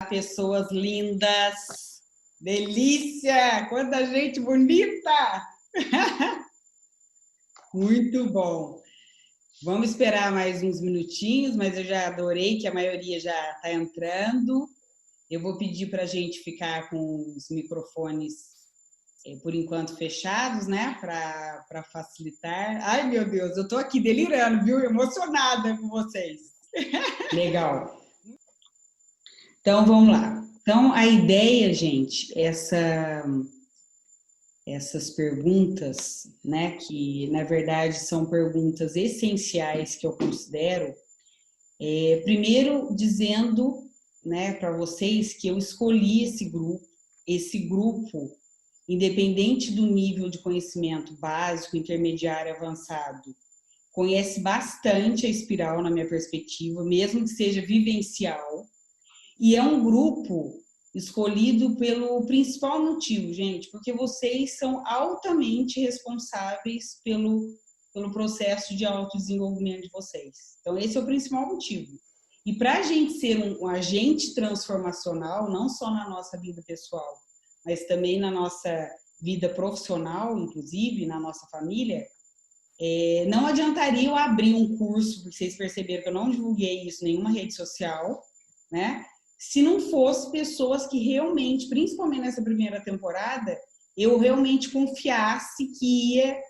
pessoas lindas! Delícia! Quanta gente bonita! Muito bom! Vamos esperar mais uns minutinhos, mas eu já adorei que a maioria já está entrando. Eu vou pedir para a gente ficar com os microfones, por enquanto, fechados, né? Para facilitar. Ai, meu Deus, eu estou aqui delirando, viu? Emocionada com vocês. Legal. Então, vamos lá. Então, a ideia, gente, essas perguntas, né, que na verdade são perguntas essenciais que eu considero, primeiro dizendo, né, para vocês que eu escolhi esse grupo, independente do nível de conhecimento básico, intermediário, avançado, conhece bastante a espiral na minha perspectiva, mesmo que seja vivencial, e é um grupo escolhido pelo principal motivo, gente, porque vocês são altamente responsáveis pelo processo de autodesenvolvimento de vocês. Então, esse é o principal motivo. E para a gente ser um agente transformacional, não só na nossa vida pessoal, mas também na nossa vida profissional, inclusive, na nossa família, não adiantaria eu abrir um curso, porque vocês perceberam que eu não divulguei isso em nenhuma rede social, né? Se não fosse pessoas que realmente, principalmente nessa primeira temporada, eu realmente confiasse que ia,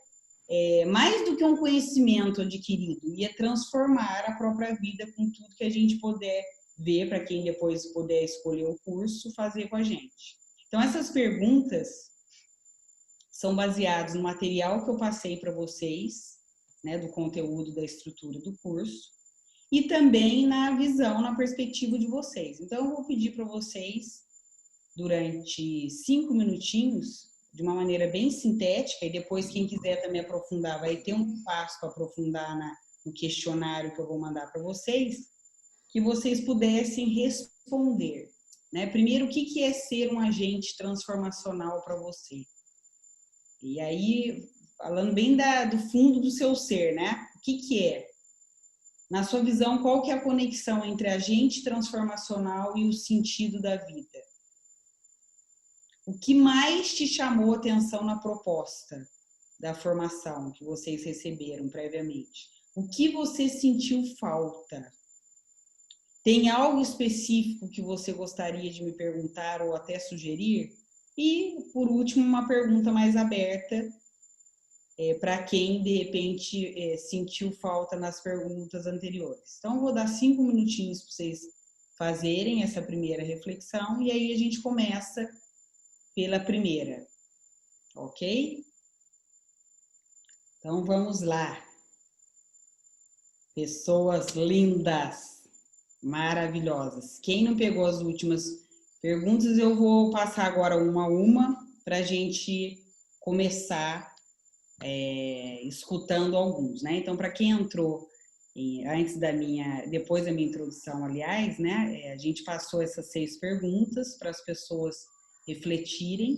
mais do que um conhecimento adquirido, ia transformar a própria vida com tudo que a gente puder ver, para quem depois puder escolher o curso, fazer com a gente. Então, essas perguntas são baseadas no material que eu passei para vocês, né, do conteúdo, da estrutura do curso, e também na visão, na perspectiva de vocês. Então, eu vou pedir para vocês, durante 5 minutinhos, de uma maneira bem sintética, e depois quem quiser também aprofundar, vai ter um passo para aprofundar no questionário que eu vou mandar para vocês, que vocês pudessem responder, né? Primeiro, o que é ser um agente transformacional para você? E aí, falando bem do fundo do seu ser, né? O que é? Na sua visão, qual que é a conexão entre agente transformacional e o sentido da vida? O que mais te chamou a atenção na proposta da formação que vocês receberam previamente? O que você sentiu falta? Tem algo específico que você gostaria de me perguntar ou até sugerir? E, por último, uma pergunta mais aberta, para quem, de repente, sentiu falta nas perguntas anteriores. Então, eu vou dar 5 minutinhos para vocês fazerem essa primeira reflexão e aí a gente começa pela primeira, ok? Então, vamos lá. Pessoas lindas, maravilhosas. Quem não pegou as últimas perguntas, eu vou passar agora uma a uma para a gente começar escutando alguns, né? Então, para quem entrou depois da minha introdução, aliás, né? A gente passou essas 6 perguntas para as pessoas refletirem.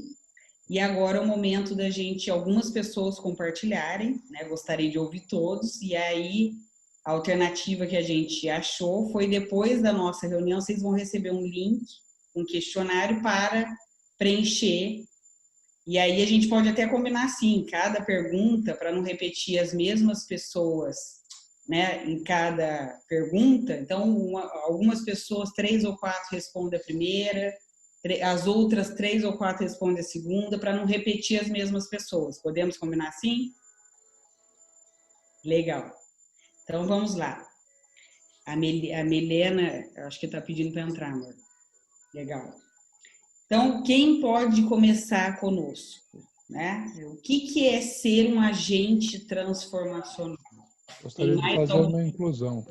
E agora é o momento da gente, algumas pessoas compartilharem, né? Gostaria de ouvir todos. E aí, a alternativa que a gente achou foi depois da nossa reunião, vocês vão receber um link, um questionário para preencher. E aí a gente pode até combinar assim, cada pergunta, para não repetir as mesmas pessoas, né, em cada pergunta. Então, algumas pessoas, 3 ou 4 respondem a primeira, as outras 3 ou 4 respondem a segunda, para não repetir as mesmas pessoas. Podemos combinar assim? Legal. Então, vamos lá. A Milena, acho que está pedindo para entrar, amor. Legal. Então, quem pode começar conosco? Né? O que é ser um agente transformacional? Gostaria de fazer uma inclusão.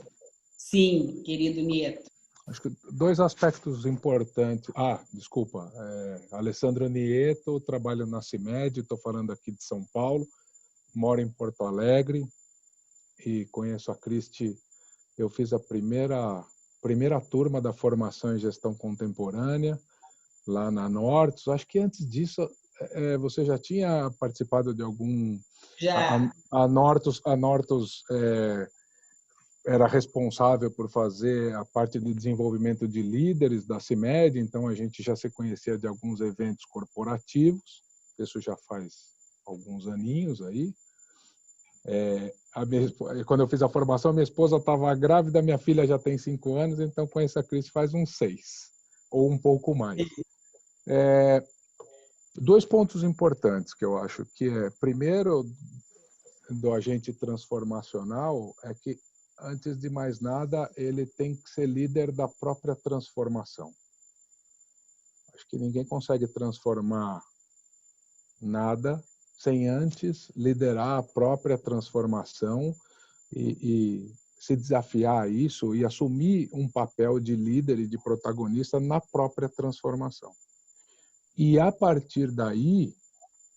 Sim, querido Nieto. Acho que 2 aspectos importantes. Desculpa. Alessandra Nieto, trabalho na CIMED, estou falando aqui de São Paulo, moro em Porto Alegre e conheço a Cristi. Eu fiz a primeira turma da formação em gestão contemporânea lá na Nortus. Acho que antes disso você já tinha participado de algum... Já. A Nortus era responsável por fazer a parte de desenvolvimento de líderes da CIMED, então a gente já se conhecia de alguns eventos corporativos, isso já faz alguns aninhos aí. Quando eu fiz a formação, minha esposa estava grávida, minha filha já tem 5 anos, então conheço a Cris faz uns 6, ou um pouco mais. 2 pontos importantes que eu acho que primeiro, do agente transformacional, é que, antes de mais nada, ele tem que ser líder da própria transformação. Acho que ninguém consegue transformar nada sem antes liderar a própria transformação e se desafiar a isso e assumir um papel de líder e de protagonista na própria transformação. E, a partir daí,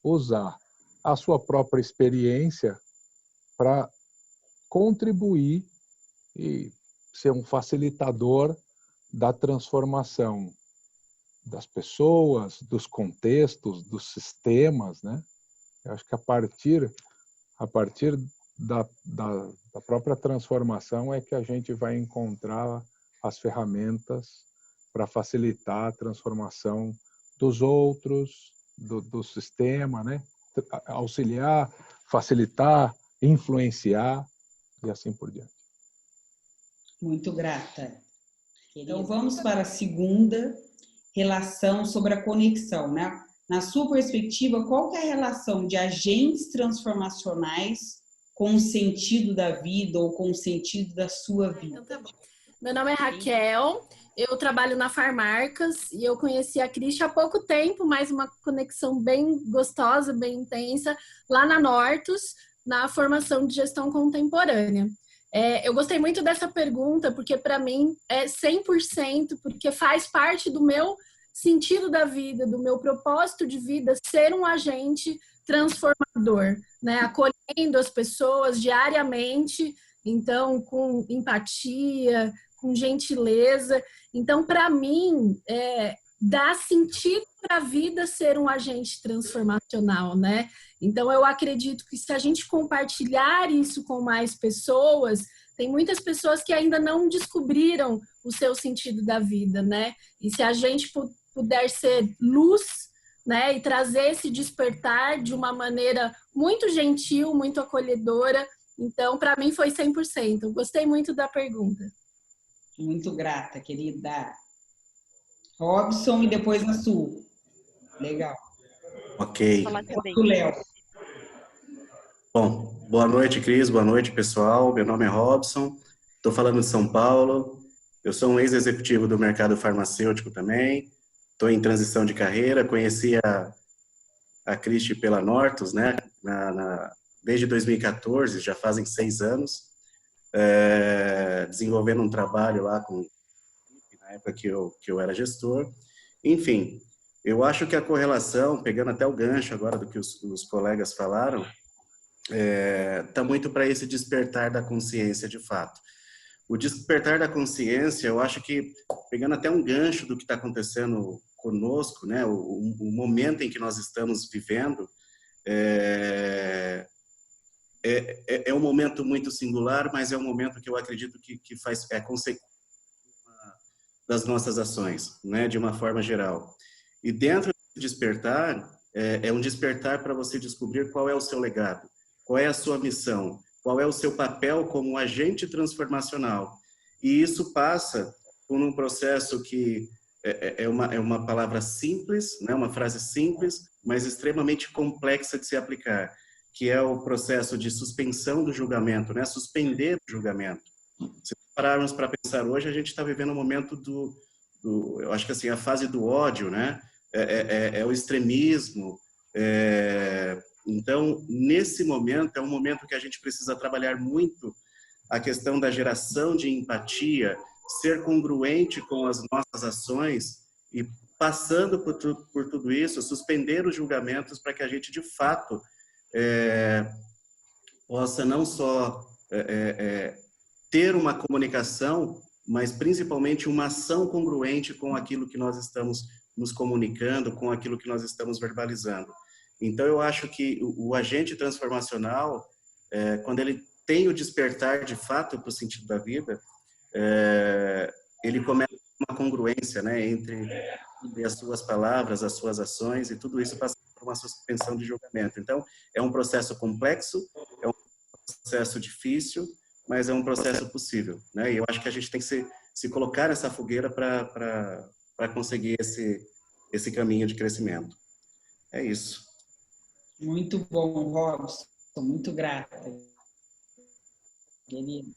usar a sua própria experiência para contribuir e ser um facilitador da transformação das pessoas, dos contextos, dos sistemas, né? Eu acho que a partir da própria transformação é que a gente vai encontrar as ferramentas para facilitar a transformação dos outros, do sistema, né? Auxiliar, facilitar, influenciar e assim por diante. Muito grata. Então, vamos para a segunda relação sobre a conexão, né? Na sua perspectiva, qual que é a relação de agentes transformacionais com o sentido da vida ou com o sentido da sua vida? Então, tá bom. Meu nome é Raquel, eu trabalho na Farmarcas e eu conheci a Cristi há pouco tempo, mas uma conexão bem gostosa, bem intensa, lá na Nortus, na formação de gestão contemporânea. Eu gostei muito dessa pergunta, porque para mim é 100%, porque faz parte do meu sentido da vida, do meu propósito de vida, ser um agente transformador, né? Acolhendo as pessoas diariamente, então com empatia, com gentileza. Então, para mim, dá sentido para a vida ser um agente transformacional, né? Então, eu acredito que se a gente compartilhar isso com mais pessoas, tem muitas pessoas que ainda não descobriram o seu sentido da vida, né? E se a gente puder ser luz, né, e trazer esse despertar de uma maneira muito gentil, muito acolhedora, então, para mim foi 100%. Gostei muito da pergunta. Muito grata, querida. Robson e depois a Su. Legal. Ok. O Léo. Bom, boa noite, Cris. Boa noite, pessoal. Meu nome é Robson. Estou falando de São Paulo. Eu sou um ex-executivo do mercado farmacêutico também. Estou em transição de carreira. Conheci a Cristi pela Nortus, né? Desde 2014, já fazem 6 anos. Desenvolvendo um trabalho lá na época que eu era gestor. Enfim, eu acho que a correlação, pegando até o gancho agora do que os colegas falaram, está muito para esse despertar da consciência, de fato. O despertar da consciência, eu acho que, pegando até um gancho do que está acontecendo conosco, né, o momento em que nós estamos vivendo, é um momento muito singular, mas é um momento que eu acredito que é consequência das nossas ações, né, de uma forma geral. E dentro do despertar, é um despertar para você descobrir qual é o seu legado, qual é a sua missão, qual é o seu papel como agente transformacional. E isso passa por um processo que é uma palavra simples, né, uma frase simples, mas extremamente complexa de se aplicar, que é o processo de suspensão do julgamento, né, suspender o julgamento. Se pararmos para pensar hoje, a gente está vivendo um momento eu acho que assim, a fase do ódio, né, é o extremismo. Então, nesse momento, é um momento que a gente precisa trabalhar muito a questão da geração de empatia, ser congruente com as nossas ações e, passando por tudo isso, suspender os julgamentos para que a gente, de fato, possa não só ter uma comunicação, mas principalmente uma ação congruente com aquilo que nós estamos nos comunicando, com aquilo que nós estamos verbalizando. Então, eu acho que o agente transformacional, quando ele tem o despertar de fato para o sentido da vida, ele começa uma congruência, né, entre as suas palavras, as suas ações, e tudo isso passa por uma suspensão de julgamento. Então, é um processo complexo, é um processo difícil, mas é um processo possível, né? E eu acho que a gente tem que se colocar nessa fogueira para conseguir esse caminho de crescimento. É isso. Muito bom, Robson. Estou muito grata. Querido.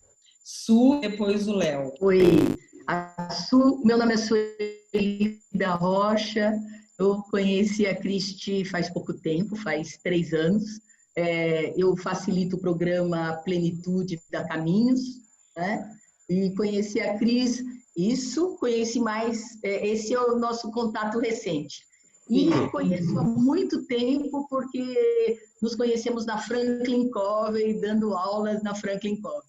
Su, depois o Léo. Oi, meu nome é Sueli da Rocha. Eu conheci a Cristi faz pouco tempo, faz 3 anos. Eu facilito o programa Plenitude da Caminhos, né? E conheci a Cris, conheci mais, esse é o nosso contato recente. E conheço há muito tempo, porque nos conhecemos na Franklin Covey, dando aulas na Franklin Covey.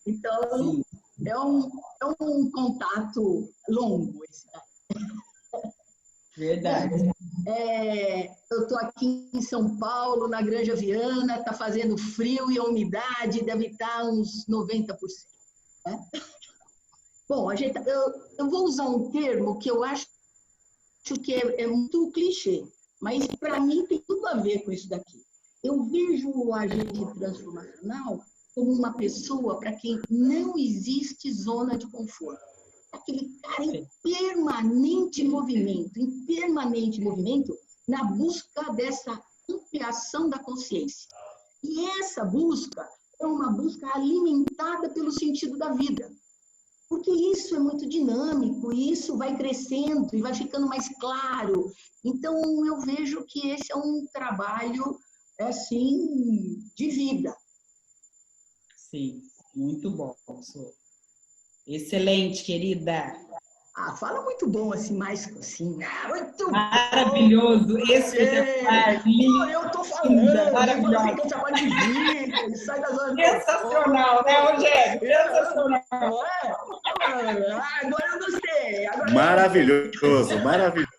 Então, é um contato longo esse daí. Verdade. Eu estou aqui em São Paulo, na Granja Viana, está fazendo frio e a umidade deve estar uns 90%. Né? Bom, eu vou usar um termo que eu acho que é muito clichê, mas para mim tem tudo a ver com isso daqui. Eu vejo o agente transformacional como uma pessoa para quem não existe zona de conforto. Aquele cara em permanente movimento na busca dessa ampliação da consciência. E essa busca é uma busca alimentada pelo sentido da vida. Porque isso é muito dinâmico, e isso vai crescendo e vai ficando mais claro. Então, eu vejo que esse é um trabalho, assim, de vida. Sim, muito bom. Excelente, querida. Fala muito bom, assim, mais assim. Muito maravilhoso. Bom. Espetacular. Eu estou falando. Maravilhoso. Que eu trabalho de vida, sai da zona de sensacional, né, Rogério? Sensacional. Agora eu gostei. Maravilhoso, maravilhoso.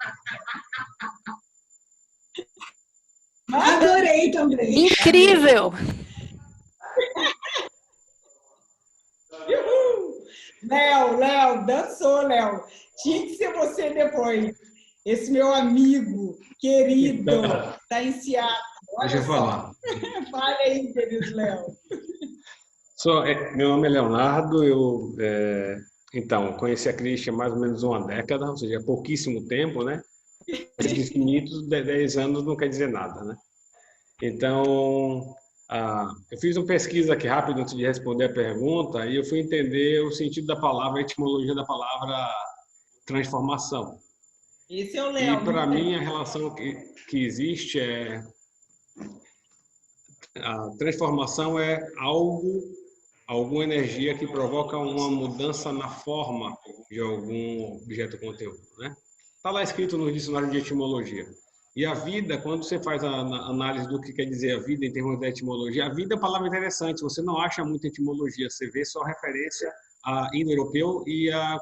Adorei também. Incrível! Léo, dançou, Léo. Tinha que ser você depois. Esse meu amigo querido está em Seattle. Deixa eu falar. Fala aí, querido Léo. Meu nome é Leonardo, então, conheci a Cristi há mais ou menos uma década, ou seja, pouquíssimo tempo, né? Infinitos, 10 anos não quer dizer nada, né? Então, eu fiz uma pesquisa aqui rápido antes de responder a pergunta e eu fui entender o sentido da palavra, a etimologia da palavra transformação. Esse é o Léo. E para mim a relação que existe a transformação é alguma energia que provoca uma mudança na forma de algum objeto ou conteúdo, né? Está lá escrito no dicionário de etimologia. E a vida, quando você faz a análise do que quer dizer a vida em termos da etimologia, a vida é uma palavra interessante, você não acha muita etimologia, você vê só referência a indo-europeu e a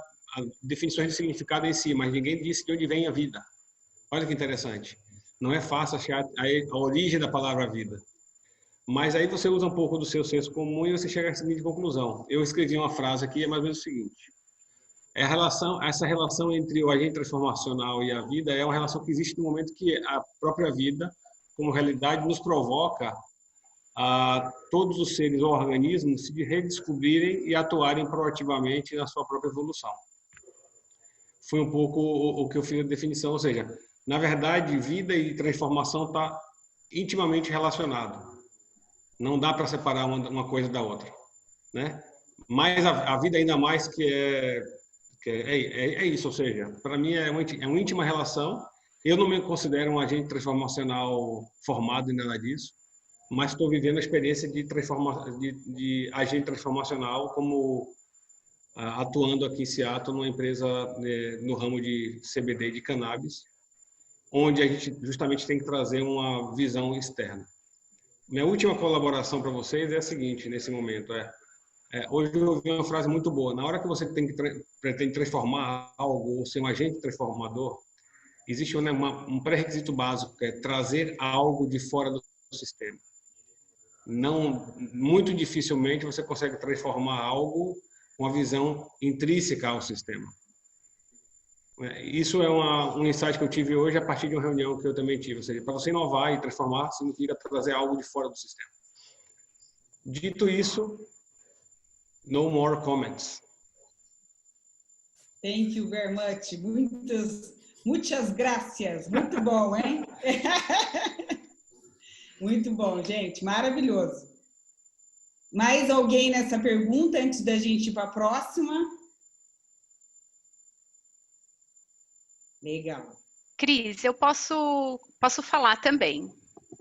definições de significado em si, mas ninguém disse de onde vem a vida. Olha que interessante. Não é fácil achar a origem da palavra vida. Mas aí você usa um pouco do seu senso comum e você chega à seguinte conclusão. Eu escrevi uma frase aqui, é mais ou menos o seguinte. Essa relação entre o agente transformacional e a vida é uma relação que existe no momento que a própria vida, como realidade, nos provoca a todos os seres ou organismos se redescobrirem e atuarem proativamente na sua própria evolução. Foi um pouco o que eu fiz a definição, ou seja, na verdade, vida e transformação está intimamente relacionado. Não dá para separar uma coisa da outra, né? Mas a vida ainda mais que é isso, ou seja, para mim é uma íntima relação. Eu não me considero um agente transformacional formado em nada disso, mas estou vivendo a experiência de agente transformacional como atuando aqui em Seattle numa empresa no ramo de CBD de cannabis, onde a gente justamente tem que trazer uma visão externa. Minha última colaboração para vocês é a seguinte, nesse momento, hoje eu ouvi uma frase muito boa. Na hora que você pretende transformar algo ou ser um agente transformador, existe um pré-requisito básico, que é trazer algo de fora do sistema. muito dificilmente você consegue transformar algo com uma visão intrínseca ao sistema. Isso é um insight que eu tive hoje a partir de uma reunião que eu também tive. Ou seja, para você inovar e transformar, significa trazer algo de fora do sistema. Dito isso, no more comments. Thank you very much. Muitas gracias. Muito bom, hein? Muito bom, gente. Maravilhoso. Mais alguém nessa pergunta antes da gente ir para a próxima? Legal. Cris, eu posso falar também.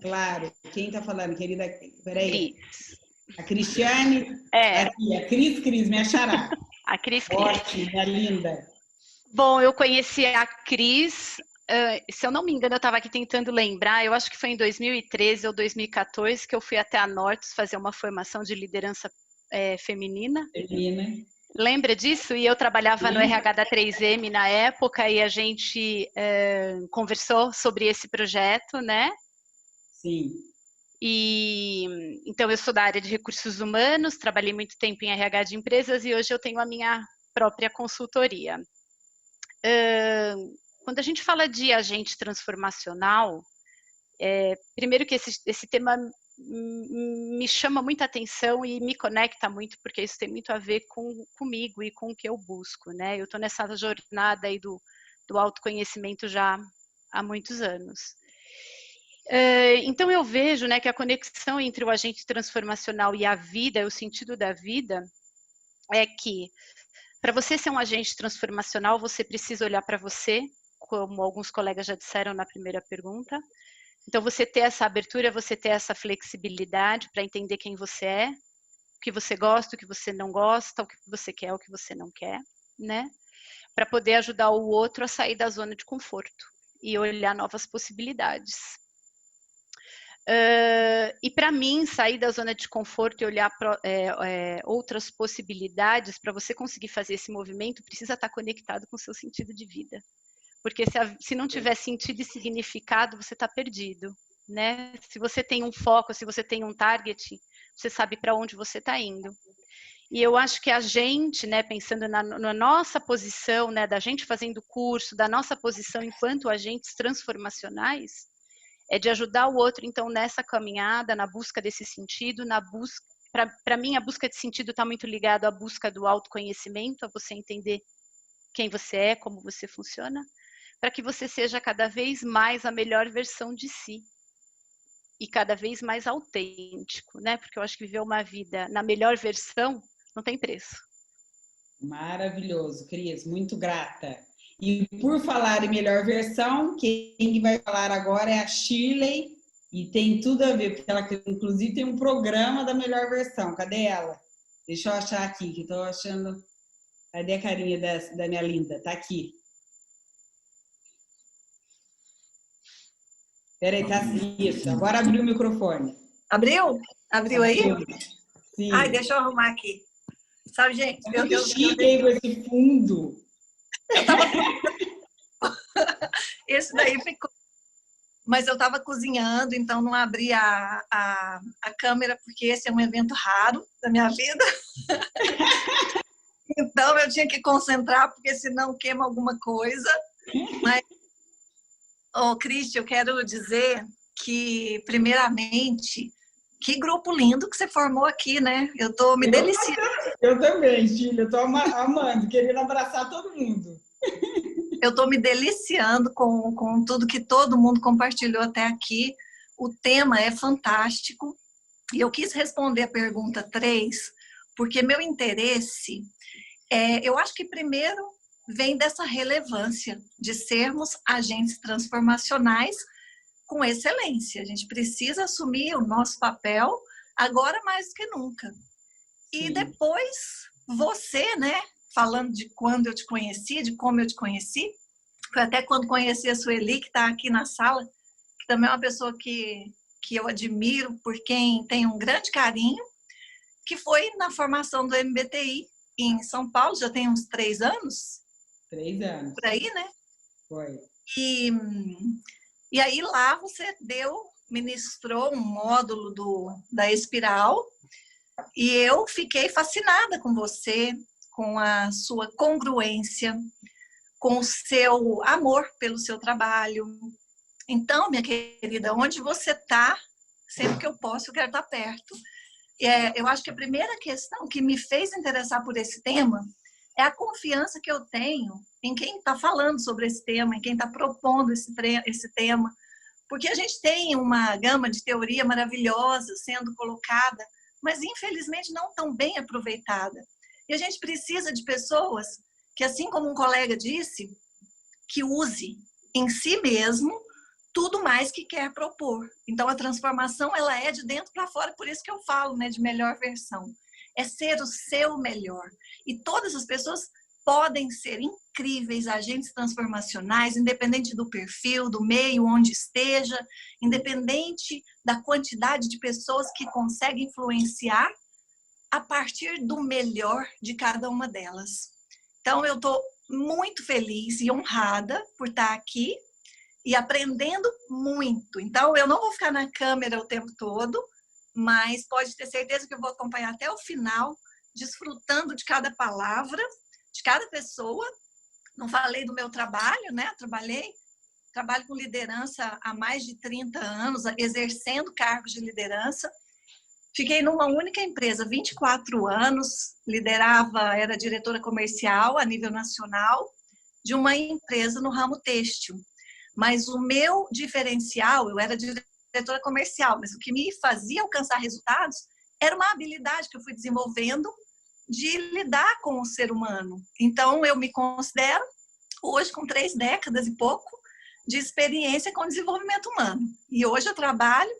Claro. Quem está falando, querida? Peraí. Cris. A Cristiane? Aqui, a Cris, me achará. A Cris. Ótimo, minha linda. Bom, eu conheci a Cris, se eu não me engano, eu estava aqui tentando lembrar, eu acho que foi em 2013 ou 2014 que eu fui até a Nortus fazer uma formação de liderança feminina. Lembra disso? E eu trabalhava no RH da 3M na época e a gente conversou sobre esse projeto, né? Sim. E então eu sou da área de recursos humanos, trabalhei muito tempo em RH de empresas e hoje eu tenho a minha própria consultoria. Quando a gente fala de agente transformacional, primeiro que esse tema me chama muita atenção e me conecta muito, porque isso tem muito a ver comigo e com o que eu busco, né? Eu estou nessa jornada aí do autoconhecimento já há muitos anos. Então eu vejo, né, que a conexão entre o agente transformacional e a vida, o sentido da vida, é que para você ser um agente transformacional, você precisa olhar para você, como alguns colegas já disseram na primeira pergunta. Então, você ter essa abertura, você ter essa flexibilidade para entender quem você é, o que você gosta, o que você não gosta, o que você quer, o que você não quer, né? Para poder ajudar o outro a sair da zona de conforto e olhar novas possibilidades. E para mim, sair da zona de conforto e olhar outras possibilidades, para você conseguir fazer esse movimento, precisa estar conectado com o seu sentido de vida. Porque se não tiver sentido e significado, você está perdido, né? Se você tem um foco, se você tem um target, você sabe para onde você está indo. E eu acho que a gente, né, pensando na nossa posição, né, da gente fazendo curso, da nossa posição enquanto agentes transformacionais, é de ajudar o outro, então, nessa caminhada, na busca desse sentido, para mim, a busca de sentido está muito ligado à busca do autoconhecimento, a você entender quem você é, como você funciona, para que você seja cada vez mais a melhor versão de si e cada vez mais autêntico, né? Porque eu acho que viver uma vida na melhor versão não tem preço. Maravilhoso, Cris, muito grata. E por falar em melhor versão, quem vai falar agora é a Shirley, e tem tudo a ver, porque ela inclusive tem um programa da melhor versão. Cadê ela? Deixa eu achar aqui, que estou achando... Cadê a carinha da minha linda? Tá aqui. Peraí, tá isso. Agora abriu o microfone. Abriu? Abriu aí? Sim. Ai, deixa eu arrumar aqui. Sabe, gente, meu Deus... chique com esse fundo. Eu tava... Esse daí ficou... Mas eu estava cozinhando, então não abri a câmera, porque esse é um evento raro da minha vida. Então eu tinha que concentrar, porque senão queima alguma coisa. Mas, Cristi, eu quero dizer que, primeiramente, que grupo lindo que você formou aqui, né? Eu estou me deliciando. Eu também, Gília, eu estou amando, querendo abraçar todo mundo. Eu estou me deliciando com tudo que todo mundo compartilhou até aqui. O tema é fantástico. E eu quis responder a pergunta 3, porque meu interesse, eu acho que primeiro vem dessa relevância de sermos agentes transformacionais com excelência. A gente precisa assumir o nosso papel agora mais do que nunca. Sim. E depois você, né? Falando de quando eu te conheci, de como eu te conheci, foi até quando conheci a Sueli, que está aqui na sala, que também é uma pessoa que eu admiro, por quem tem um grande carinho, que foi na formação do MBTI em São Paulo, já tem uns 3 anos. 3 anos. Por aí, né? Foi. E aí lá você deu ministrou um módulo da Espiral e eu fiquei fascinada com você, com a sua congruência, com o seu amor pelo seu trabalho. Então, minha querida, onde você está, sempre que eu posso, eu quero estar perto. Eu acho que a primeira questão que me fez interessar por esse tema é a confiança que eu tenho em quem está falando sobre esse tema, em quem está propondo esse tema, porque a gente tem uma gama de teoria maravilhosa sendo colocada, mas infelizmente não tão bem aproveitada. E a gente precisa de pessoas que, assim como um colega disse, que use em si mesmo tudo mais que quer propor. Então, a transformação, ela é de dentro para fora, por isso que eu falo, né, de melhor versão. É ser o seu melhor. E todas as pessoas podem ser incríveis agentes transformacionais, independente do perfil, do meio onde esteja, independente da quantidade de pessoas que conseguem influenciar a partir do melhor de cada uma delas. Então, eu estou muito feliz e honrada por estar aqui e aprendendo muito. Então, eu não vou ficar na câmera o tempo todo, mas pode ter certeza que eu vou acompanhar até o final, desfrutando de cada palavra, de cada pessoa. Não falei do meu trabalho, né? Trabalho com liderança há mais de 30 anos, exercendo cargos de liderança. Fiquei numa única empresa, 24 anos, era diretora comercial a nível nacional de uma empresa no ramo têxtil. Mas o meu diferencial, eu era diretora comercial, mas o que me fazia alcançar resultados era uma habilidade que eu fui desenvolvendo de lidar com o ser humano. Então, eu me considero, hoje, com 3 décadas e pouco de experiência com desenvolvimento humano. E hoje eu trabalho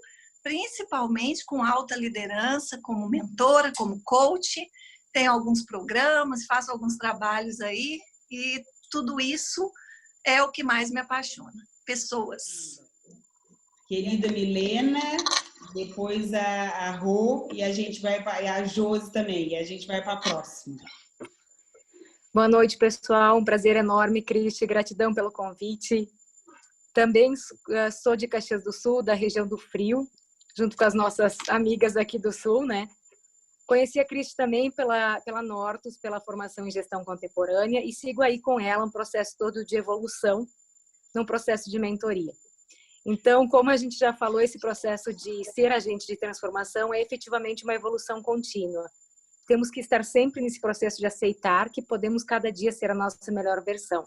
principalmente com alta liderança, como mentora, como coach, tenho alguns programas, faço alguns trabalhos aí, e tudo isso é o que mais me apaixona. Pessoas. Querida Milena, depois a Rô, e a gente vai para a Josi também, e a gente vai para a próxima. Boa noite, pessoal. Um prazer enorme, Cristi. Gratidão pelo convite. Também sou de Caxias do Sul, da região do Frio, junto com as nossas amigas aqui do Sul, né? Conheci a Cristi também pela Nortus, pela formação em gestão contemporânea, e sigo aí com ela um processo todo de evolução, num processo de mentoria. Então, como a gente já falou, esse processo de ser agente de transformação é efetivamente uma evolução contínua. Temos que estar sempre nesse processo de aceitar que podemos cada dia ser a nossa melhor versão.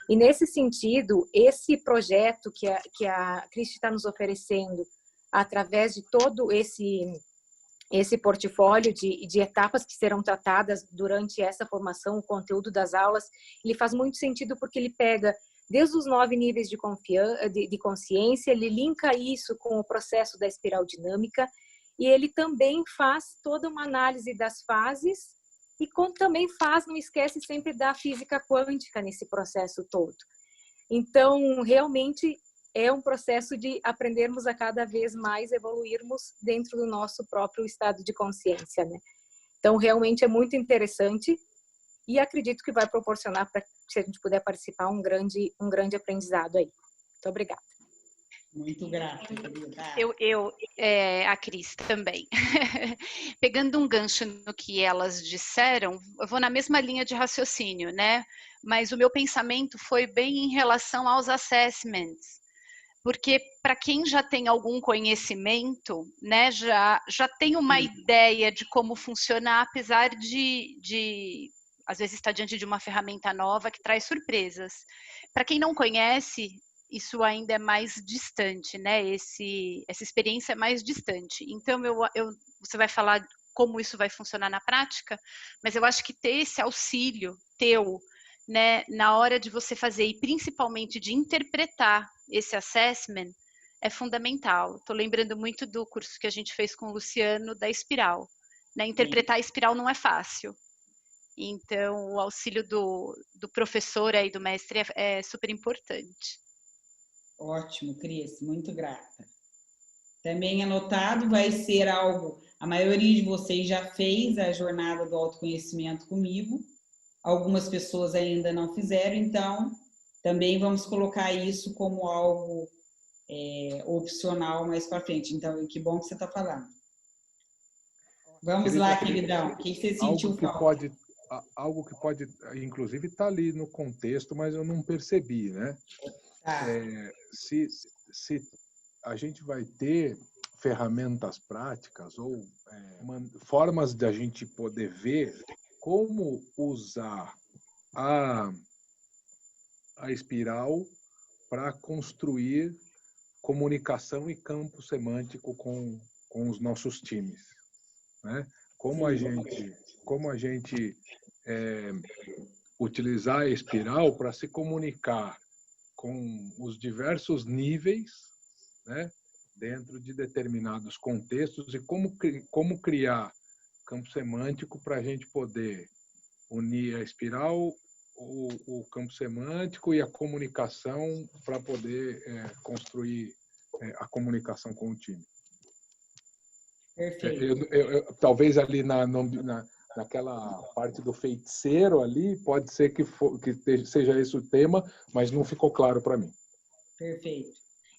E nesse sentido, esse projeto que a Cristi está nos oferecendo, através de todo esse portfólio de etapas que serão tratadas durante essa formação, o conteúdo das aulas, ele faz muito sentido porque ele pega desde os 9 níveis de consciência, ele linka isso com o processo da espiral dinâmica e ele também faz toda uma análise das fases e também não esquece sempre da física quântica nesse processo todo. Então, realmente é um processo de aprendermos a cada vez mais, evoluirmos dentro do nosso próprio estado de consciência, né? Então, realmente é muito interessante e acredito que vai proporcionar, para se a gente puder participar, um grande aprendizado aí. Muito obrigada. Muito grata, querida. A Cris também. Pegando um gancho no que elas disseram, eu vou na mesma linha de raciocínio, né? Mas o meu pensamento foi bem em relação aos assessments. Porque para quem já tem algum conhecimento, né, já tem uma ideia de como funcionar, apesar de às vezes estar diante de uma ferramenta nova que traz surpresas. Para quem não conhece, isso ainda é mais distante, né? Essa experiência é mais distante. Então, você vai falar como isso vai funcionar na prática, mas eu acho que ter esse auxílio teu, né, na hora de você fazer e principalmente de interpretar esse assessment é fundamental. Estou lembrando muito do curso que a gente fez com o Luciano da espiral, né? Interpretar a espiral não é fácil. Então, o auxílio do professor aí, do mestre, é super importante. Ótimo, Cris, muito grata. Também anotado, vai ser algo, a maioria de vocês já fez a jornada do autoconhecimento comigo, algumas pessoas ainda não fizeram, então também vamos colocar isso como algo opcional mais para frente. Então, que bom que você está falando. Vamos lá, queridão. O que você sentiu falta? Algo que pode, inclusive, estar ali no contexto, mas eu não percebi, né? Se a gente vai ter ferramentas práticas ou formas de a gente poder ver como usar a espiral para construir comunicação e campo semântico com os nossos times, né? Como a gente utilizar a espiral para se comunicar com os diversos níveis, né, dentro de determinados contextos, e como criar campo semântico para a gente poder unir a espiral, o campo semântico e a comunicação para poder construir a comunicação com o time. Perfeito. Talvez ali naquela parte do feiticeiro ali, pode ser que seja esse o tema, mas não ficou claro para mim. Perfeito.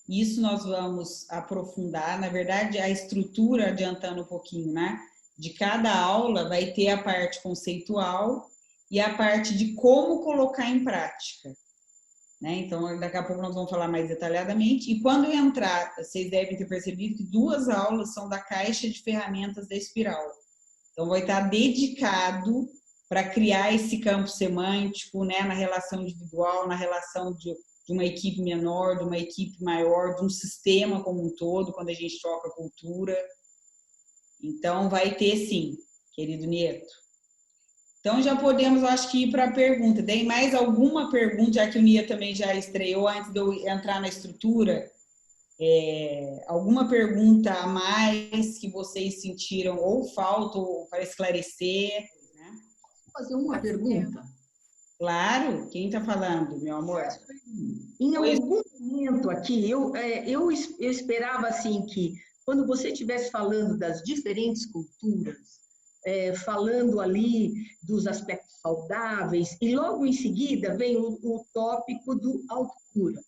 Isso nós vamos aprofundar. Na verdade, a estrutura, adiantando um pouquinho, né? De cada aula vai ter a parte conceitual e a parte de como colocar em prática, né? Então, daqui a pouco nós vamos falar mais detalhadamente. E quando entrar, vocês devem ter percebido que 2 aulas são da caixa de ferramentas da espiral. Então, vai estar dedicado para criar esse campo semântico, né? Na relação individual, na relação de uma equipe menor, de uma equipe maior, de um sistema como um todo, quando a gente toca cultura. Então, vai ter sim, querido Nieto. Então, já podemos, acho que, ir para a pergunta. Tem mais alguma pergunta, já que o Nia também já estreou, antes de eu entrar na estrutura? Alguma pergunta a mais que vocês sentiram ou falta para esclarecer? Né? Vou fazer uma pergunta. Claro. Quem está falando, meu amor? Em algum momento aqui, eu esperava assim que, quando você estivesse falando das diferentes culturas, falando ali dos aspectos saudáveis, e logo em seguida vem o tópico do autocura.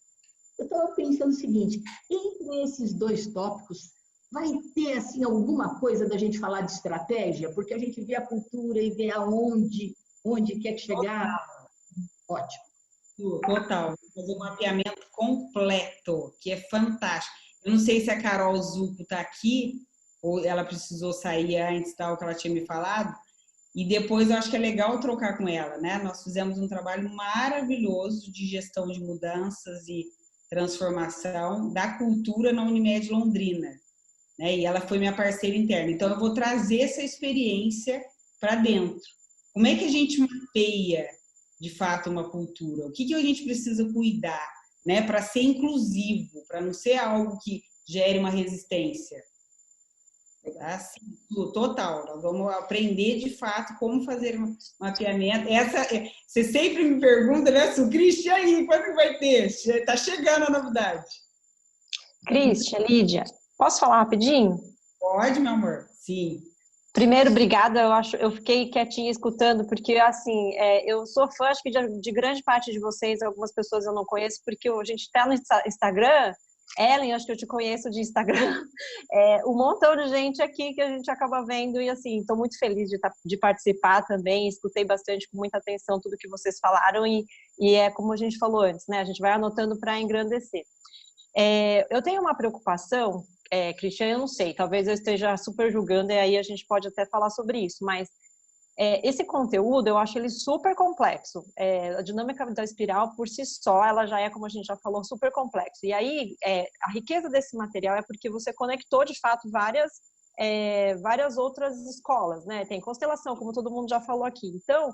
Eu estava pensando o seguinte, entre esses 2 tópicos, vai ter assim alguma coisa da gente falar de estratégia? Porque a gente vê a cultura e vê aonde quer chegar. Ótimo. Total. Vou fazer um mapeamento completo, que é fantástico. Eu não sei se a Carol Zucco está aqui, ou ela precisou sair antes, tal, que ela tinha me falado, e depois eu acho que é legal trocar com ela, né? Nós fizemos um trabalho maravilhoso de gestão de mudanças e transformação da cultura na Unimed Londrina, né? E ela foi minha parceira interna. Então, eu vou trazer essa experiência para dentro. Como é que a gente mapeia, de fato, uma cultura? O que a gente precisa cuidar, né? Para ser inclusivo, para não ser algo que gere uma resistência. Assim, total. Nós vamos aprender de fato como fazer um mapeamento. Você sempre me pergunta, né, Cristian, aí, quando que vai ter? Está chegando a novidade. Cristian, Lídia, posso falar rapidinho? Pode, meu amor. Sim. Primeiro, obrigada. Eu fiquei quietinha escutando, porque, assim, eu sou fã, acho que de grande parte de vocês, algumas pessoas eu não conheço, porque a gente está no Instagram. Ellen, acho que eu te conheço de Instagram, um montão de gente aqui que a gente acaba vendo, e assim, estou muito feliz de participar também, escutei bastante, com muita atenção, tudo que vocês falaram, e é como a gente falou antes, né, a gente vai anotando para engrandecer. Eu tenho uma preocupação, Cristian, eu não sei, talvez eu esteja super julgando, e aí a gente pode até falar sobre isso, mas esse conteúdo, eu acho ele super complexo. A dinâmica da espiral, por si só, ela já é, como a gente já falou, super complexo. E aí, a riqueza desse material é porque você conectou, de fato, várias outras escolas, né? Tem constelação, como todo mundo já falou aqui. Então,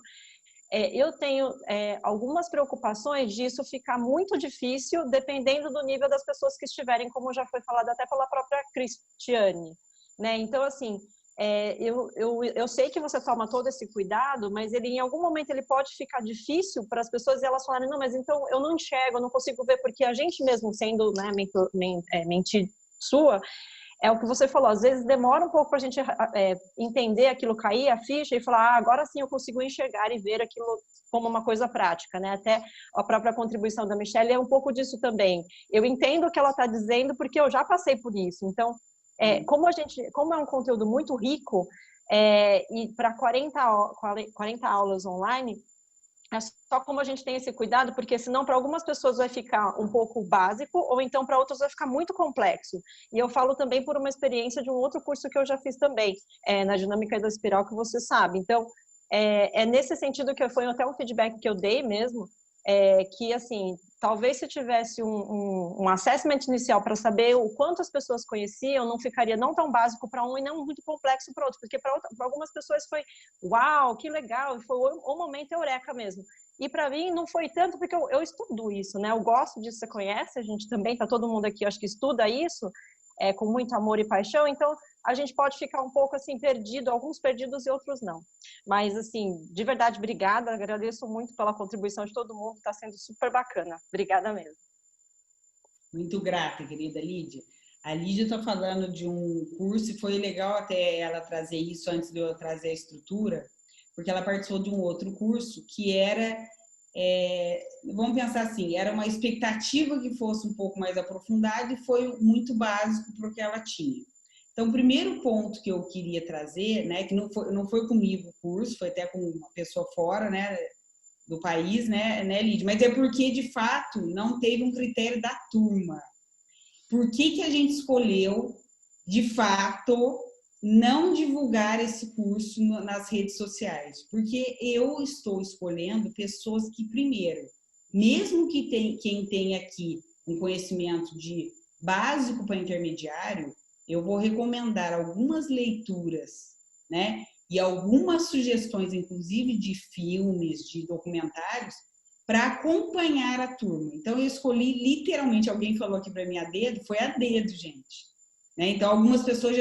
eu tenho algumas preocupações disso ficar muito difícil, dependendo do nível das pessoas que estiverem, como já foi falado até pela própria Cristiane, né? Então, assim, eu sei que você toma todo esse cuidado, mas em algum momento ele pode ficar difícil para as pessoas e elas falarem, não, mas então eu não enxergo, eu não consigo ver, porque a gente mesmo sendo, né, mente sua, é o que você falou, às vezes demora um pouco para a gente entender aquilo, cair a ficha e falar, agora sim eu consigo enxergar e ver aquilo como uma coisa prática, né? Até a própria contribuição da Michelle é um pouco disso também. Eu entendo o que ela está dizendo porque eu já passei por isso. Então, como é um conteúdo muito rico, e para 40 aulas online, é só como a gente tem esse cuidado, porque senão para algumas pessoas vai ficar um pouco básico, ou então para outras vai ficar muito complexo. E eu falo também por uma experiência de um outro curso que eu já fiz também, na Dinâmica da Espiral, que você sabe. Então, nesse sentido que foi até um feedback que eu dei mesmo, que assim, talvez se tivesse um assessment inicial para saber o quanto as pessoas conheciam, não ficaria não tão básico para um e não muito complexo para outro, porque para algumas pessoas foi, uau, que legal, foi o momento eureka mesmo. E para mim não foi tanto, porque eu estudo isso, né? Eu gosto disso, você conhece, a gente também, tá todo mundo aqui, acho que estuda isso, com muito amor e paixão, então a gente pode ficar um pouco assim perdido, alguns perdidos e outros não. Mas assim, de verdade, obrigada, agradeço muito pela contribuição de todo mundo, está sendo super bacana. Obrigada mesmo. Muito grata, querida Lídia. A Lídia está falando de um curso, e foi legal até ela trazer isso antes de eu trazer a estrutura, porque ela participou de um outro curso que era, vamos pensar assim, era uma expectativa que fosse um pouco mais aprofundada e foi muito básico para o que ela tinha. Então, o primeiro ponto que eu queria trazer, né, que não foi comigo o curso, foi até com uma pessoa fora, né, do país, né, Lídia? Mas é porque, de fato, não teve um critério da turma. Por que a gente escolheu, de fato, não divulgar esse curso nas redes sociais? Porque eu estou escolhendo pessoas que, primeiro, mesmo que quem tem aqui um conhecimento de básico para intermediário, eu vou recomendar algumas leituras, né? E algumas sugestões, inclusive de filmes, de documentários, para acompanhar a turma. Então, eu escolhi literalmente, alguém falou aqui para mim a dedo, foi a dedo, gente. Né? Então, algumas pessoas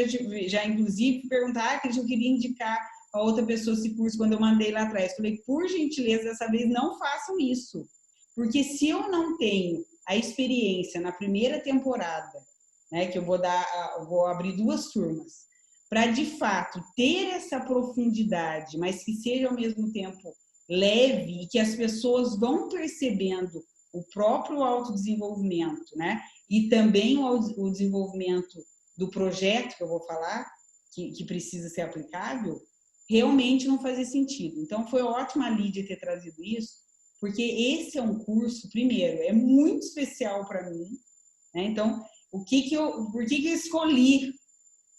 já inclusive perguntaram que eu queria indicar a outra pessoa esse curso quando eu mandei lá atrás. Falei, por gentileza, dessa vez não façam isso. Porque se eu não tenho a experiência na primeira temporada, né, que eu vou abrir 2 turmas, para de fato ter essa profundidade, mas que seja ao mesmo tempo leve e que as pessoas vão percebendo o próprio autodesenvolvimento, né? E também o desenvolvimento do projeto que eu vou falar, que precisa ser aplicável, realmente não fazia sentido. Então, foi ótimo a Lídia ter trazido isso, porque esse é um curso, primeiro, é muito especial para mim, né? Então, por que eu escolhi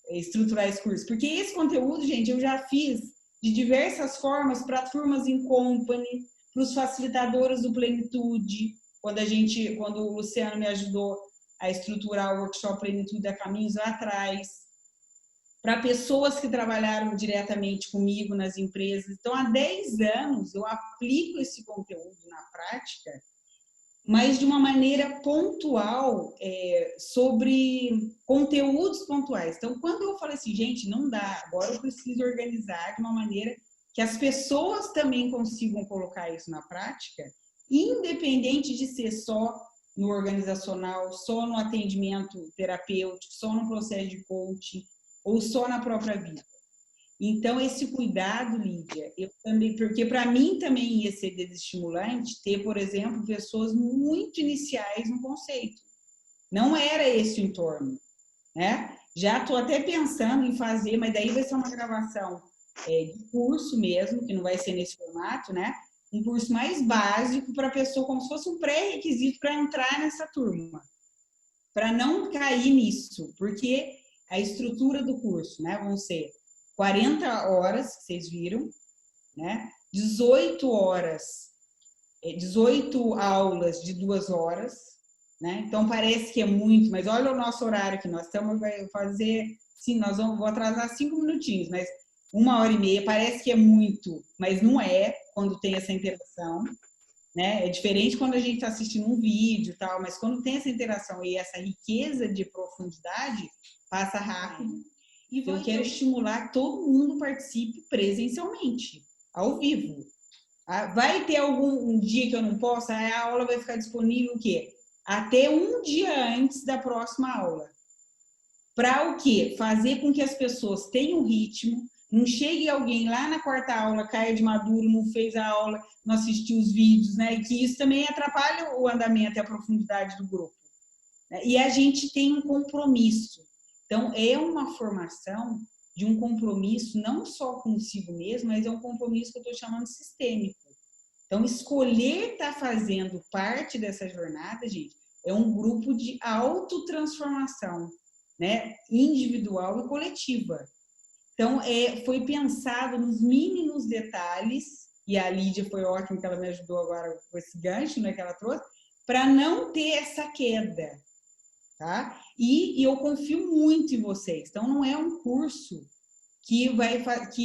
estruturar esse curso? Porque esse conteúdo, gente, eu já fiz de diversas formas para turmas em company, para os facilitadores do Plenitude, quando o Luciano me ajudou a estruturar o workshop Plenitude a Caminhos lá atrás, para pessoas que trabalharam diretamente comigo nas empresas. Então, há 10 anos eu aplico esse conteúdo na prática, mas de uma maneira pontual, sobre conteúdos pontuais. Então, quando eu falei assim, gente, não dá, agora eu preciso organizar de uma maneira que as pessoas também consigam colocar isso na prática, independente de ser só no organizacional, só no atendimento terapêutico, só no processo de coaching, ou só na própria vida. Então, esse cuidado, Lídia, eu também, porque para mim também ia ser desestimulante ter, por exemplo, pessoas muito iniciais no conceito. Não era esse o entorno, né? Já estou até pensando em fazer, mas daí vai ser uma gravação de curso mesmo, que não vai ser nesse formato, né? Um curso mais básico para a pessoa, como se fosse um pré-requisito para entrar nessa turma, para não cair nisso, porque a estrutura do curso, né, vão ser 40 horas, que vocês viram, né? 18 aulas de 2 horas, né? Então parece que é muito, mas olha o nosso horário que nós estamos, vai fazer, sim, vou atrasar 5 minutinhos, mas 1h30 parece que é muito, mas não é quando tem essa interação, né? É diferente quando a gente está assistindo um vídeo e tal, mas quando tem essa interação e essa riqueza de profundidade, passa rápido. E eu quero estimular que todo mundo participe presencialmente, ao vivo. Vai ter um dia que eu não posso, a aula vai ficar disponível o quê? Até um dia antes da próxima aula. Para o quê? Fazer com que as pessoas tenham ritmo, não chegue alguém lá na quarta aula, caia de maduro, não fez a aula, não assistiu os vídeos, né? E que isso também atrapalha o andamento e a profundidade do grupo. E a gente tem um compromisso. Então, é uma formação de um compromisso não só consigo mesmo, mas é um compromisso que eu estou chamando de sistêmico. Então, escolher estar fazendo parte dessa jornada, gente, é um grupo de autotransformação, né? Individual e coletiva. Então, foi pensado nos mínimos detalhes, e a Lídia foi ótima que ela me ajudou agora com esse gancho, né, que ela trouxe, para não ter essa queda, tá? E eu confio muito em vocês. Então, não é um curso que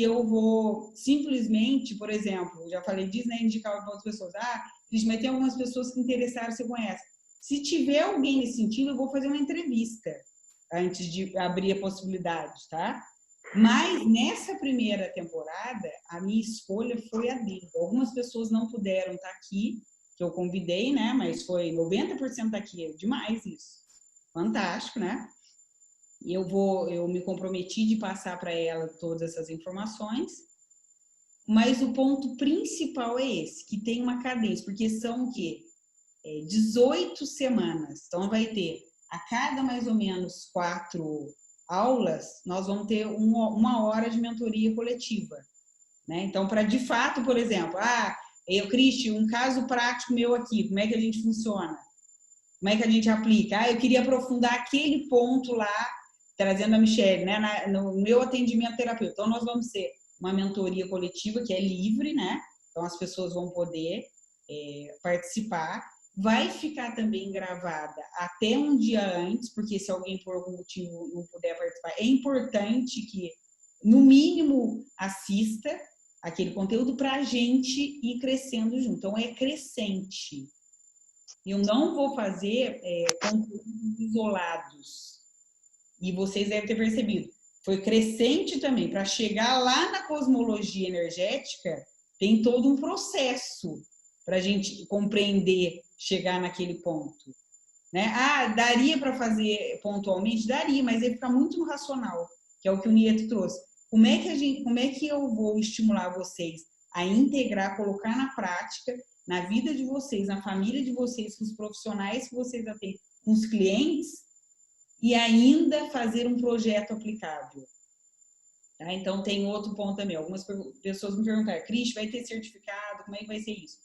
eu vou simplesmente, por exemplo, já falei disso, né, indicar para outras pessoas. Mas tem algumas pessoas que interessaram, você conhece. Se tiver alguém nesse sentido, eu vou fazer uma entrevista antes de abrir a possibilidade, tá? Mas nessa primeira temporada, a minha escolha foi a dedo. Algumas pessoas não puderam estar aqui, que eu convidei, né? Mas foi 90% aqui, demais isso. Fantástico, né? Eu me comprometi de passar para ela todas essas informações, mas o ponto principal é esse, que tem uma cadência, porque são o quê? 18 semanas. Então, vai ter, a cada mais ou menos 4 aulas, nós vamos ter uma hora de mentoria coletiva, né? Então, para de fato, por exemplo, Cristi, um caso prático meu aqui, como é que a gente funciona? Como é que a gente aplica? Eu queria aprofundar aquele ponto lá, trazendo a Michelle, né, no meu atendimento terapêutico. Então, nós vamos ter uma mentoria coletiva que é livre, né? Então, as pessoas vão poder participar. Vai ficar também gravada até um dia antes, porque se alguém por algum motivo não puder participar, é importante que, no mínimo, assista aquele conteúdo para a gente ir crescendo junto. Então, é crescente. Eu não vou fazer conteúdos isolados. E vocês devem ter percebido. Foi crescente também. Para chegar lá na cosmologia energética, tem todo um processo para a gente compreender, chegar naquele ponto. Né? Daria para fazer pontualmente? Daria, mas ia ficar muito no racional, que é o que o Nieto trouxe. Como é que eu vou estimular vocês a integrar, colocar na prática, na vida de vocês, na família de vocês, com os profissionais que vocês atendem, com os clientes, e ainda fazer um projeto aplicável. Tá? Então, tem outro ponto também. Algumas pessoas me perguntaram, Cristi, vai ter certificado? Como é que vai ser isso?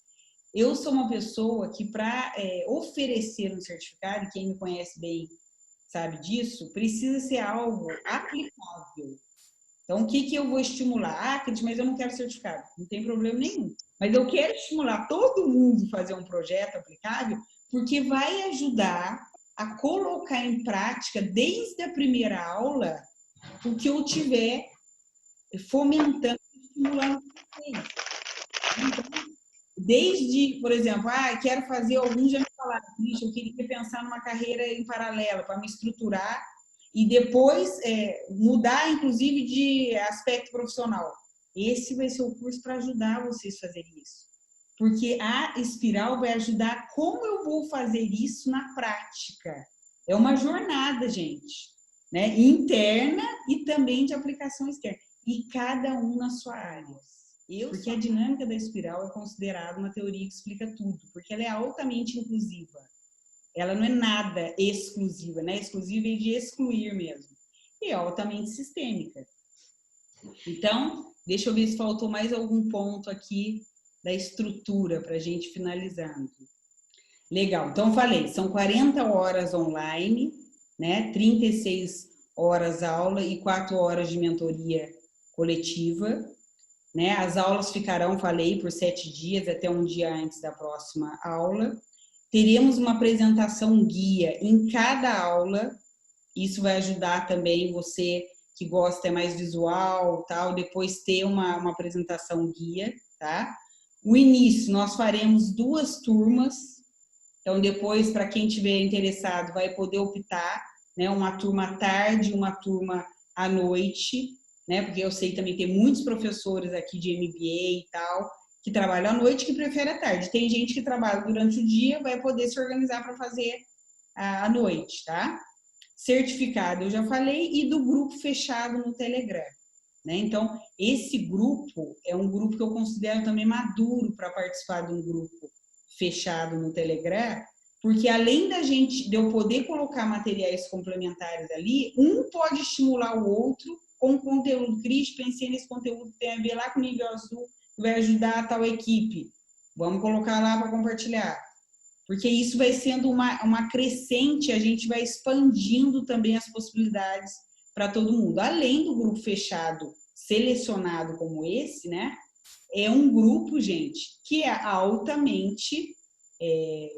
Eu sou uma pessoa que, para oferecer um certificado, quem me conhece bem sabe disso, precisa ser algo aplicável. Então, o que eu vou estimular? Cristi, mas eu não quero certificado. Não tem problema nenhum. Mas eu quero estimular todo mundo a fazer um projeto aplicável, porque vai ajudar a colocar em prática, desde a primeira aula, o que eu tiver fomentando, estimulando vocês. Então, desde, por exemplo, quero fazer, alguns já me falaram, eu queria pensar numa carreira em paralelo, para me estruturar e depois mudar, inclusive, de aspecto profissional. Esse vai ser o curso para ajudar vocês a fazer isso. Porque a espiral vai ajudar como eu vou fazer isso na prática. É uma jornada, gente, né? Interna e também de aplicação externa. E cada um na sua área. Porque a dinâmica da espiral é considerada uma teoria que explica tudo, porque ela é altamente inclusiva. Ela não é nada exclusiva, né? Exclusiva é de excluir mesmo. E é altamente sistêmica. Então, deixa eu ver se faltou mais algum ponto aqui da estrutura para a gente finalizando. Legal, então falei, são 40 horas online, né? 36 horas aula e 4 horas de mentoria coletiva. Né? As aulas ficarão, falei, por 7 dias, até um dia antes da próxima aula. Teremos uma apresentação guia em cada aula. Isso vai ajudar também você que gosta mais visual, tal, depois ter uma apresentação guia, tá? O início, nós faremos 2 turmas. Então, depois, para quem tiver interessado, vai poder optar, né? Uma turma à tarde, uma turma à noite, né? Porque eu sei também tem muitos professores aqui de MBA e tal, que trabalham à noite, que preferem à tarde. Tem gente que trabalha durante o dia, vai poder se organizar para fazer à noite, tá? certificado, eu já falei, e do grupo fechado no Telegram, né? Então, esse grupo é um grupo que eu considero também maduro para participar de um grupo fechado no Telegram, porque além de eu poder colocar materiais complementares ali, um pode estimular o outro com conteúdo crítico. Pensei nesse conteúdo que tem a ver lá com o nível azul, que vai ajudar a tal equipe. Vamos colocar lá para compartilhar. Porque isso vai sendo uma crescente, a gente vai expandindo também as possibilidades para todo mundo. Além do grupo fechado, selecionado como esse, né? É um grupo, gente, que é altamente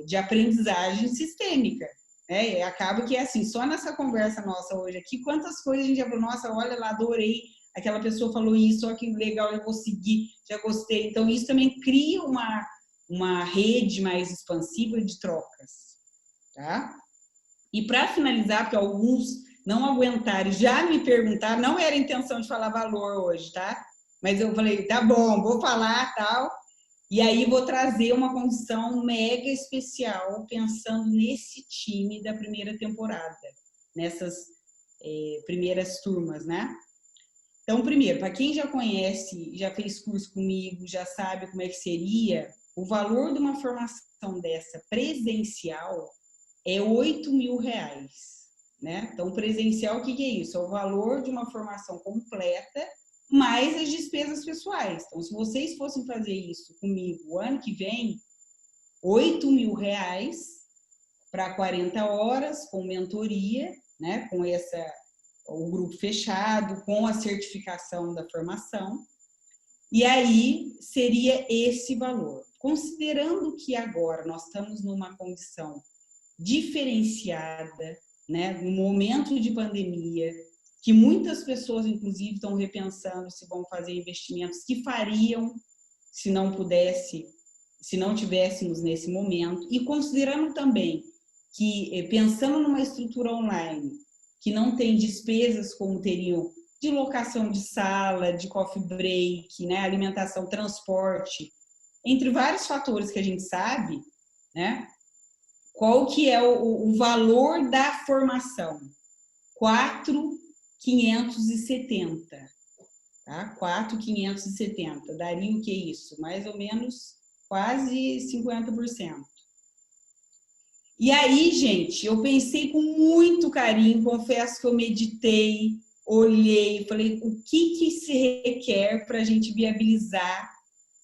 de aprendizagem sistêmica. Acaba que é assim, só nessa conversa nossa hoje aqui, quantas coisas a gente já falou, nossa, olha lá, adorei, aquela pessoa falou isso, olha que legal, eu vou seguir, já gostei. Então, isso também cria uma rede mais expansiva de trocas, tá? E para finalizar, porque alguns não aguentaram, já me perguntaram, não era a intenção de falar valor hoje, tá? Mas eu falei, tá bom, vou falar, tal. E aí vou trazer uma condição mega especial, pensando nesse time da primeira temporada, nessas primeiras turmas, né? Então, primeiro, para quem já conhece, já fez curso comigo, já sabe como é que seria, o valor de uma formação dessa presencial é R$8.000, né? Então, presencial, o que é isso? É o valor de uma formação completa, mais as despesas pessoais. Então, se vocês fossem fazer isso comigo o ano que vem, R$8.000 para 40 horas, com mentoria, né? Com o grupo fechado, com a certificação da formação. E aí seria esse valor. Considerando que agora nós estamos numa condição diferenciada, né? No momento de pandemia, que muitas pessoas, inclusive, estão repensando se vão fazer investimentos que fariam se não pudesse, se não tivéssemos nesse momento. E considerando também que, pensando numa estrutura online, que não tem despesas como teriam de locação de sala, de coffee break, né, alimentação, transporte, entre vários fatores que a gente sabe, né, qual que é o valor da formação? 4.570, tá? 4.570, daria o que isso? Mais ou menos quase 50%. E aí, gente, eu pensei com muito carinho, confesso que eu meditei, olhei, falei, o que se requer para a gente viabilizar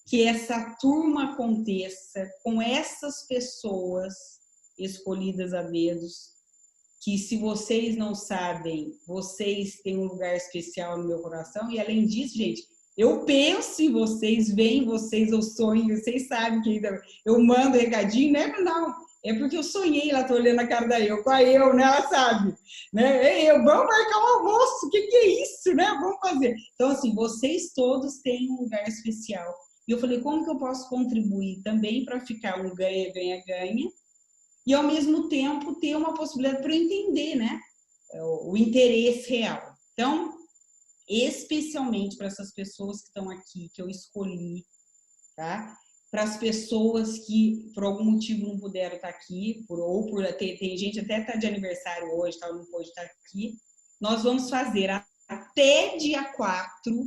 que essa turma aconteça com essas pessoas escolhidas a dedos, que se vocês não sabem, vocês têm um lugar especial no meu coração. E além disso, gente, eu penso em vocês, vejo em vocês, eu sonho, vocês sabem que eu mando recadinho, né? Não, é porque eu sonhei, ela tá olhando a cara da eu, com a eu, né? Ela sabe, né? Vamos marcar um almoço, o que é isso, né? Vamos fazer. Então, assim, vocês todos têm um lugar especial. E eu falei, como que eu posso contribuir também para ficar um ganha, ganha, ganha, e ao mesmo tempo ter uma possibilidade para eu entender, né? O interesse real. Então, especialmente para essas pessoas que estão aqui, que eu escolhi, tá? Para as pessoas que por algum motivo não puderam estar aqui, tem gente até que está de aniversário hoje, tal, não pôde estar aqui, nós vamos fazer até dia 4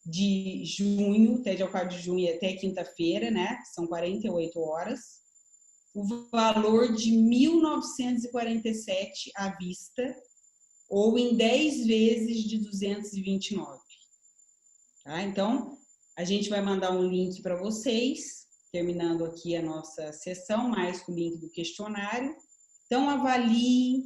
de junho, até dia 4 de junho, até quinta-feira, né? São 48 horas. O valor de 1.947 à vista, ou em 10 vezes de 229. Tá? Então, a gente vai mandar um link para vocês, terminando aqui a nossa sessão, mais com o link do questionário. Então, avaliem,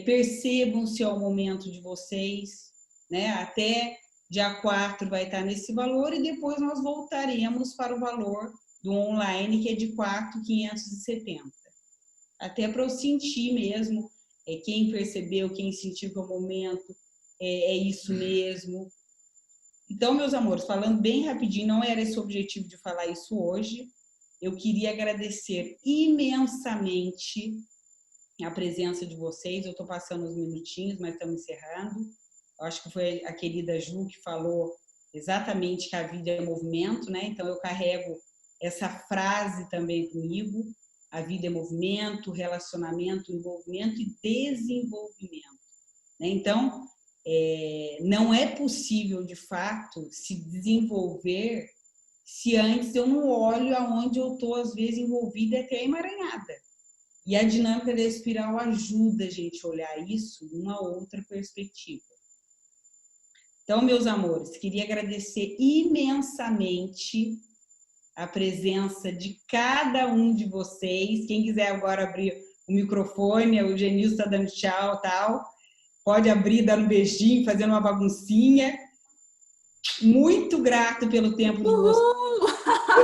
percebam se é o momento de vocês, né? Até dia 4 vai estar nesse valor, e depois nós voltaremos para o valor do online, que é de 4.570. Até para eu sentir mesmo, quem percebeu, quem sentiu que é o momento, é isso mesmo. Então, meus amores, falando bem rapidinho, não era esse o objetivo de falar isso hoje. Eu queria agradecer imensamente a presença de vocês. Eu estou passando uns minutinhos, mas estamos encerrando. Eu acho que foi a querida Ju que falou exatamente que a vida é movimento, né? Então, eu carrego essa frase também comigo. A vida é movimento, relacionamento, envolvimento e desenvolvimento. né? Então, não é possível, de fato, se desenvolver se antes eu não olho aonde eu estou, às vezes, envolvida e até emaranhada. E a dinâmica da espiral ajuda a gente a olhar isso numa outra perspectiva. Então, meus amores, queria agradecer imensamente a presença de cada um de vocês. Quem quiser agora abrir o microfone, o Genilson está dando tchau, tal. Pode abrir, dando um beijinho, fazendo uma baguncinha. Muito grato pelo tempo de vocês.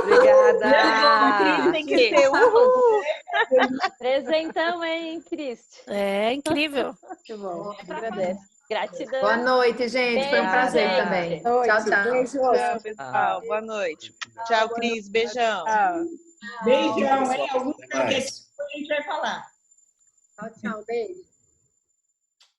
Obrigada! Tem que ser uhul! Presentão, hein, Cristi? É incrível. Que bom, agradece. Gratidão. Boa noite, gente. Foi um prazer Beijo, também. gente. Tchau, tchau. Tchau, pessoal. Boa noite. Tchau, Cris. Beijão. Beijão, hein? Algum que a gente vai falar. Tchau, tchau. Beijo.